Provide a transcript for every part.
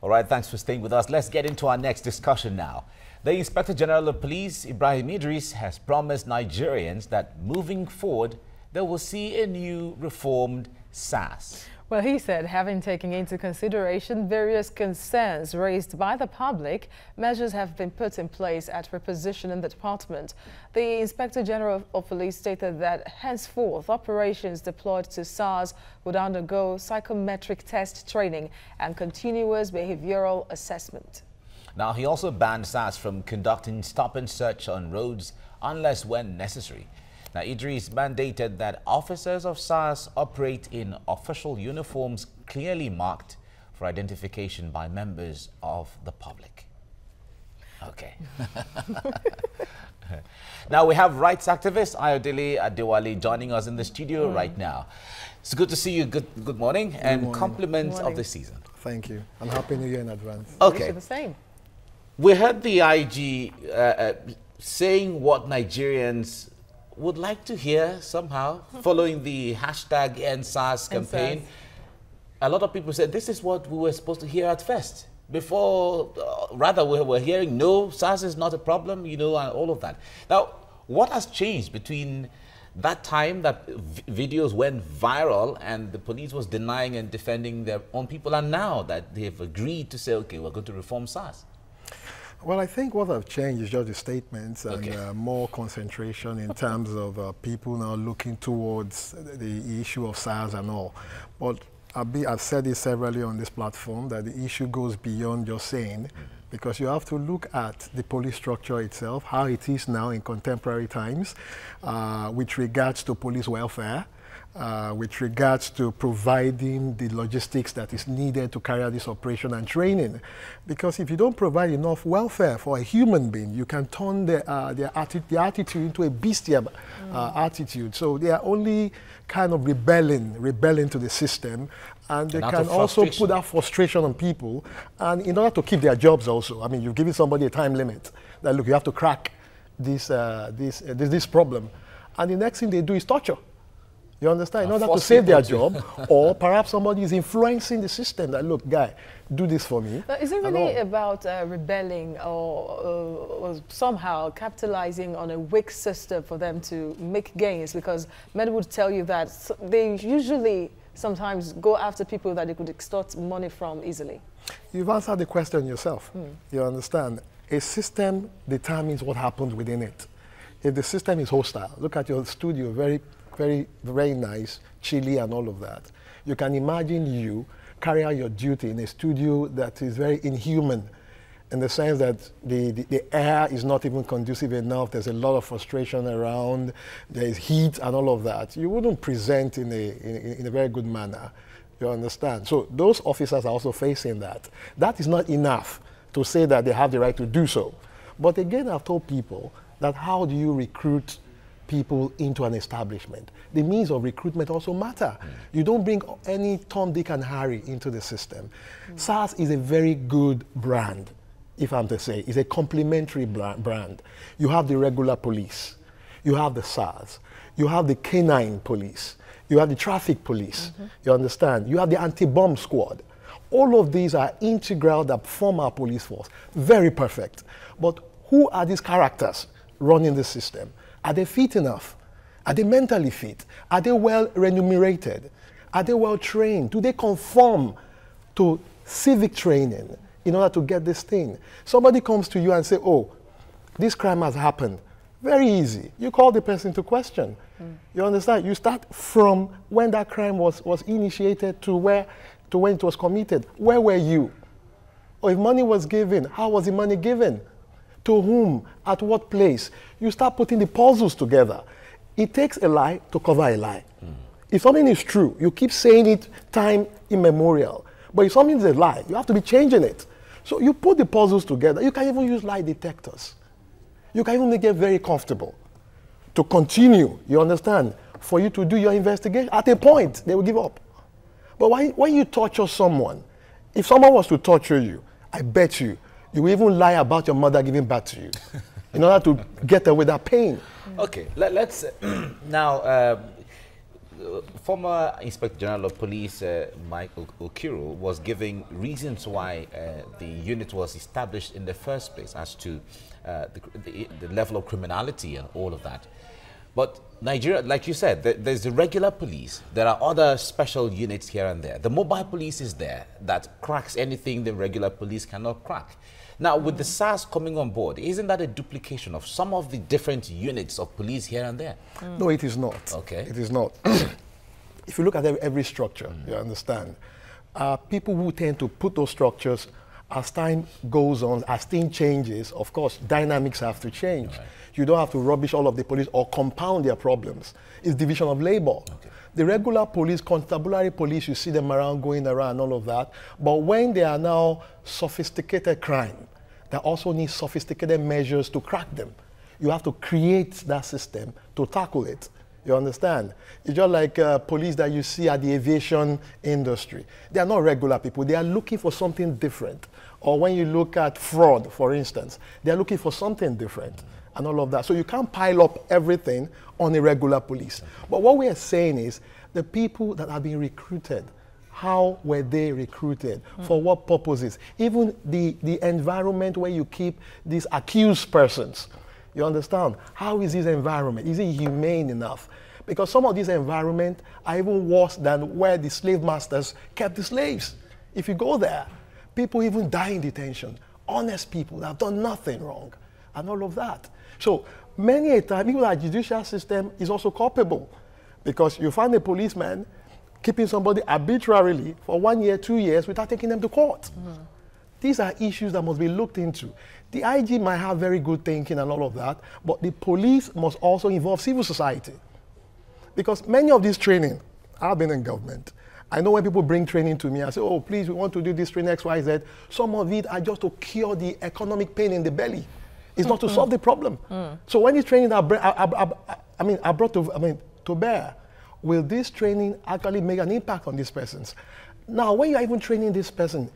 All right, thanks for staying with us. Let's get into our next discussion now. The Inspector General of Police, Ibrahim Idris, has promised Nigerians that moving forward, they will see a new reformed SARS. Well, he said, having taken into consideration various concerns raised by the public, measures have been put in place at repositioning the department. The Inspector General of Police stated that henceforth operations deployed to SARS would undergo psychometric test training and continuous behavioral assessment. Now, he also banned SARS from conducting stop and search on roads unless when necessary. Now, Idris mandated that officers of SARS operate in official uniforms clearly marked for identification by members of the public. Okay. Now, we have rights activist Ayodele Adewale joining us in the studio right now. It's good to see you. Good morning and compliments of the season. Thank you. I'm happy New Year in advance. Okay. The same. We heard the IG saying what Nigerians would like to hear somehow, following the hashtag #EndSARS campaign. A lot of people said this is what we were supposed to hear at first. Before, rather, we were hearing, no, SARS is not a problem, you know, and all of that. Now, what has changed between that time that videos went viral and the police was denying and defending their own people, and now that they've agreed to say, okay, we're going to reform SARS? Well, I think what have changed is just the statements and more concentration in terms of people now looking towards the issue of SARS and all. But I've said it severally on this platform that the issue goes beyond just saying, because you have to look at the police structure itself, how it is now in contemporary times, with regards to police welfare, with regards to providing the logistics that is needed to carry out this operation and training. Because if you don't provide enough welfare for a human being, you can turn the attitude into a bestial attitude. So they are only kind of rebelling to the system, and they can also put that frustration on people, and in order to keep their jobs also. I mean, you've given somebody a time limit that, look, you have to crack this problem, and the next thing they do is torture. You understand? In order to save their job, or perhaps somebody is influencing the system that, look, guy, do this for me. Is it really about rebelling or somehow capitalizing on a weak system for them to make gains? Because men would tell you that they usually sometimes go after people that they could extort money from easily. You've answered the question yourself. You understand? A system determines what happens within it. If the system is hostile, look at your studio, very nice, chilly and all of that. You can imagine you carry out your duty in a studio that is very inhuman, in the sense that the air is not even conducive enough, there's a lot of frustration around, there is heat and all of that. You wouldn't present in a very good manner, you understand? So those officers are also facing that. That is not enough to say that they have the right to do so. But again, I've told people that how do you recruit people into an establishment? The means of recruitment also matter. You don't bring any Tom, Dick, and Harry into the system. SARS is a very good brand, if I'm to say. It's a complementary brand. You have the regular police, you have the SARS, you have the canine police, you have the traffic police, you understand? You have the anti-bomb squad. All of these are integral that form our police force. Very perfect. But who are these characters running the system? Are they fit enough? Are they mentally fit? Are they well remunerated? Are they well trained? Do they conform to civic training in order to get this thing? Somebody comes to you and say, oh, this crime has happened. Very easy. You call the person to question. You understand? You start from when that crime was initiated to when it was committed. Where were you? Or if money was given, how was the money given? To whom? At what place? You start putting the puzzles together. It takes a lie to cover a lie. If something is true, you keep saying it time immemorial. But if something is a lie, you have to be changing it. So you put the puzzles together. You can even use lie detectors. You can even make it very comfortable to continue, you understand, for you to do your investigation. At a point, they will give up. But when you torture someone, if someone was to torture you, I bet you will even lie about your mother giving birth to you in order to get away that pain. Okay, let's now former Inspector General of Police Mike Okiru was giving reasons why the unit was established in the first place as to the level of criminality and all of that. But Nigeria, like you said, there's the regular police. There are other special units here and there. The mobile police is there that cracks anything the regular police cannot crack. Now, with the SARS coming on board, isn't that a duplication of some of the different units of police here and there? No, it is not. Okay. It is not. If you look at every structure, you understand, people who tend to put those structures, as time goes on, as things changes, of course, dynamics have to change. Right. You don't have to rubbish all of the police or compound their problems. It's division of labor. Okay. The regular police, constabulary police, you see them around, going around, all of that. But when they are now sophisticated crime, they also need sophisticated measures to crack them. You have to create that system to tackle it. You understand? It's just like police that you see at the aviation industry. They are not regular people. They are looking for something different. Or when you look at fraud, for instance, they are looking for something different and all of that. So you can't pile up everything on a regular police. But what we are saying is the people that are being recruited, how were they recruited? For what purposes? Even the environment where you keep these accused persons. You understand? How is this environment? Is it humane enough? Because some of these environments are even worse than where the slave masters kept the slaves. If you go there, people even die in detention. Honest people that have done nothing wrong and all of that. So many a time, even our judicial system is also culpable because you find a policeman keeping somebody arbitrarily for 1 year, 2 years without taking them to court. These are issues that must be looked into. The IG might have very good thinking and all of that, but the police must also involve civil society. Because many of this training, I've been in government. I know when people bring training to me, I say, oh, please, we want to do this training X, Y, Z. Some of it are just to cure the economic pain in the belly. It's not to solve the problem. So when this training are brought to bear, will this training actually make an impact on these persons? Now, when you are even training this person,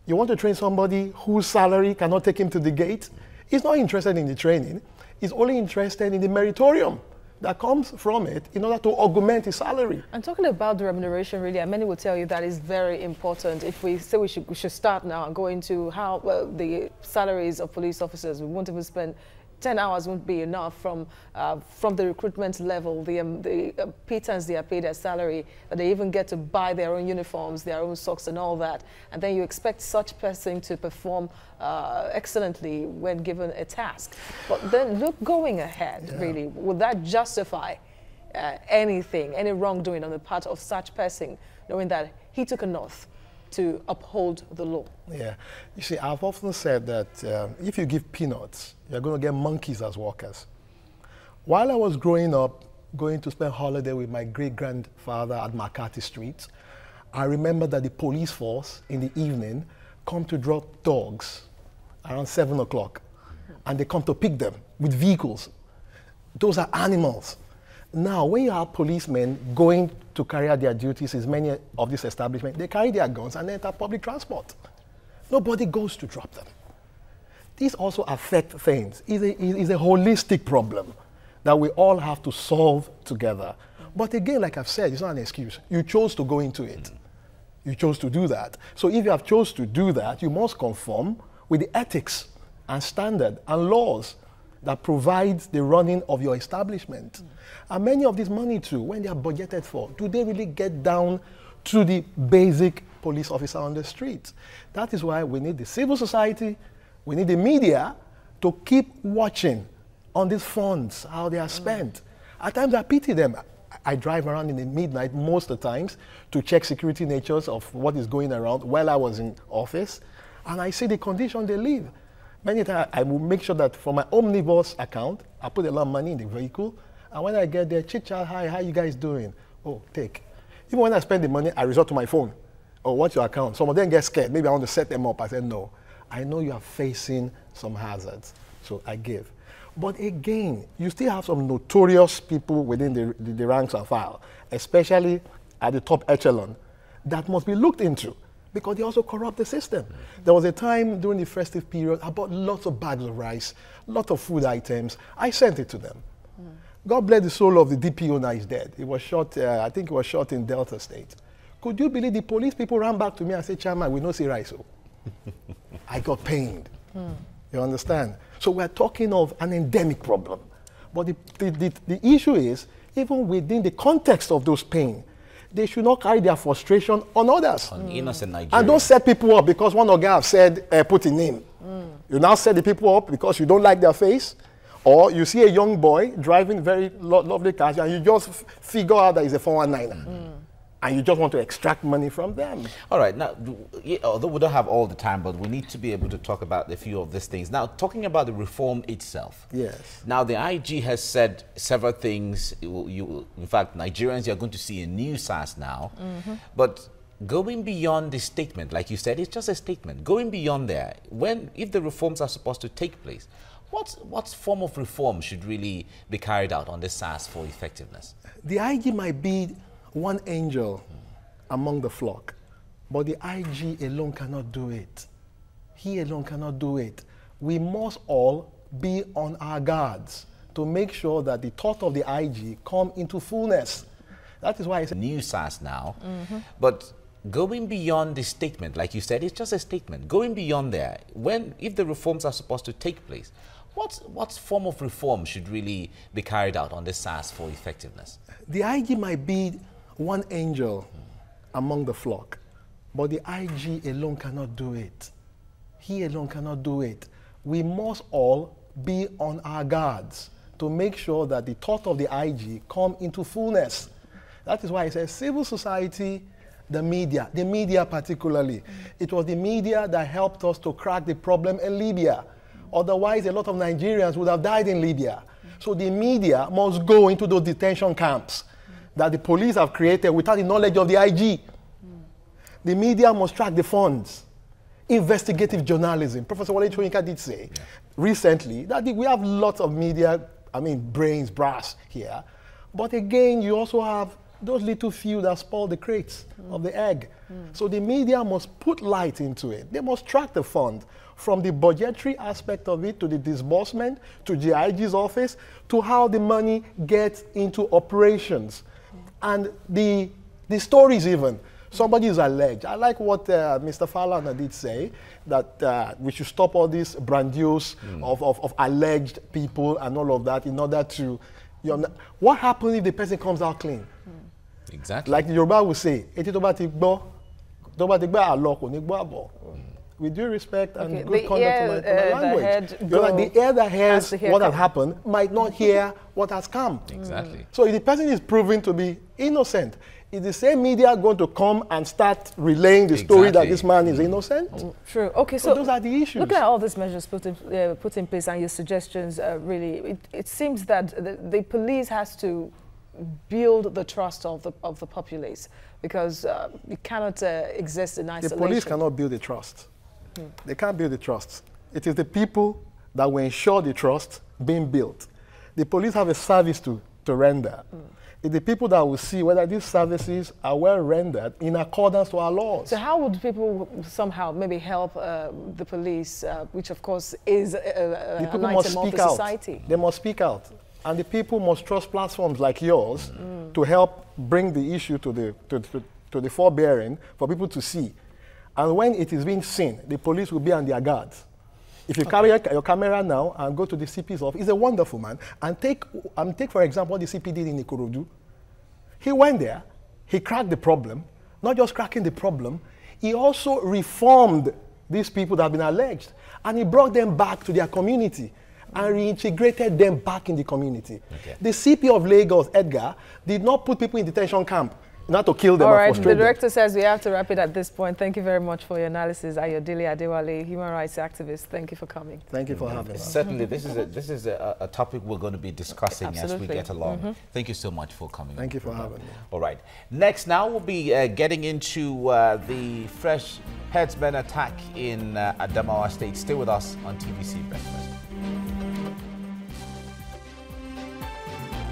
you want to train somebody whose salary cannot take him to the gate. He's not interested in the training. He's only interested in the meritorium that comes from it in order to augment his salary. And talking about the remuneration, really, and many will tell you that is very important. If we say we should start now and go into how the salaries of police officers, we won't even spend 10 hours won't be enough from the recruitment level, the pittance they are paid their salary, that they even get to buy their own uniforms, their own socks and all that. And then you expect such person to perform excellently when given a task. But then look, going ahead, really, would that justify anything, any wrongdoing on the part of such person, knowing that he took an oath to uphold the law? Yeah. You see, I've often said that if you give peanuts, you're going to get monkeys as workers. While I was growing up, going to spend holiday with my great-grandfather at McCarthy Street, I remember that the police force in the evening come to drop dogs around 7 o'clock, and they come to pick them with vehicles. Those are animals. Now, when you have policemen going to carry out their duties in many of these establishments, they carry their guns and enter public transport. Nobody goes to drop them. These also affect things. It's a holistic problem that we all have to solve together. But again, like I've said, it's not an excuse. You chose to go into it. You chose to do that. So if you have chose to do that, you must conform with the ethics and standard and laws that provides the running of your establishment. And many of this money too, when they are budgeted for, do they really get down to the basic police officer on the street? That is why we need the civil society, we need the media to keep watching on these funds, how they are spent. At times I pity them. I drive around in the midnight most of the times to check security natures of what is going around while I was in office, and I see the condition they live. Many times I will make sure that from my omnibus account, I put a lot of money in the vehicle, and when I get there, chit-chat, hi, how you guys doing? Oh, take. Even when I spend the money, I resort to my phone. Oh, what's your account? Some of them get scared. Maybe I want to set them up. I said, no. I know you are facing some hazards, so I give. But again, you still have some notorious people within the ranks and file, especially at the top echelon, that must be looked into, because they also corrupt the system. There was a time during the festive period, I bought lots of bags of rice, lots of food items. I sent it to them. God bless the soul of the DPO now is dead. He was shot, I think he was shot in Delta State. Could you believe the police people ran back to me and said, Chairman, we don't see right so. I got pained. You understand? So we're talking of an endemic problem. But the issue is, even within the context of those pain, they should not carry their frustration on others. On innocent Nigerians. And don't set people up because one guy have said, put a name. You now set the people up because you don't like their face. Or you see a young boy driving very lovely cars and you just figure out that he's a 419er. And you just want to extract money from them. All right, now, although we don't have all the time, but we need to be able to talk about a few of these things. Now, talking about the reform itself. Yes. Now, the IG has said several things. In fact, Nigerians, you're going to see a new SARS now. But going beyond the statement, like you said, it's just a statement. Going beyond there, if the reforms are supposed to take place, what form of reform should really be carried out on the SARS for effectiveness? The IG might be one angel among the flock, but the IG alone cannot do it. He alone cannot do it. We must all be on our guards to make sure that the thought of the IG come into fullness. That is why I said new SARS now, but going beyond the statement, like you said, it's just a statement. Going beyond there, if the reforms are supposed to take place, what form of reform should really be carried out on the SARS for effectiveness? The IG might be one angel among the flock, but the IG alone cannot do it. He alone cannot do it. We must all be on our guards to make sure that the thought of the IG come into fullness. That is why I say civil society, the media particularly. It was the media that helped us to crack the problem in Libya. Otherwise, a lot of Nigerians would have died in Libya. So the media must go into those detention camps that the police have created without the knowledge of the IG. The media must track the funds. Investigative journalism. Professor Wale Soyinka did say recently that we have lots of media, brains, brass here. But again, you also have those little few that spoil the crates of the egg. So the media must put light into it. They must track the fund from the budgetary aspect of it to the disbursement, to the IG's office, to how the money gets into operations. And the stories even. Somebody is alleged. I like what Mr. Falana did say, that we should stop all this grandiose of alleged people and all of that in order to, what happens if the person comes out clean? Exactly. Like the Yoruba will say, with due respect and good conduct to my language. The ear that hears what has happened might not hear what has come. Exactly. So if the person is proven to be innocent, is the same media going to come and start relaying the story that this man is innocent? True. Okay, so those are the issues. Looking at all these measures put in place and your suggestions, really, it seems that the police has to build the trust of the populace, because it cannot exist in isolation. The police cannot build the trust. They can't build the trust. It is the people that will ensure the trust being built. The police have a service to render. It's the people that will see whether these services are well rendered in accordance to our laws. So how would people somehow maybe help the police, which of course is an item of the society? They must speak out. And the people must trust platforms like yours to help bring the issue to the forebearing for people to see. And when it is being seen, the police will be on their guard. If you carry your camera now and go to the CP's office, he's a wonderful man. And take for example, what the CP did in Ikorodu. He went there, he cracked the problem. Not just cracking the problem, he also reformed these people that have been alleged. And he brought them back to their community and reintegrated them back in the community. Okay. The CP of Lagos, Edgar, did not put people in detention camp, not to kill them or frustrate them. The director says we have to wrap it at this point. Thank you very much for your analysis. Ayodele Adewale, human rights activist. Thank you for coming. Thank you for having us. Certainly, this is a topic we're going to be discussing as we get along. Thank you so much for coming. Thank you for having me. All right. Next, now we'll be getting into the fresh herdsmen attack in Adamawa State. Stay with us on TVC Breakfast.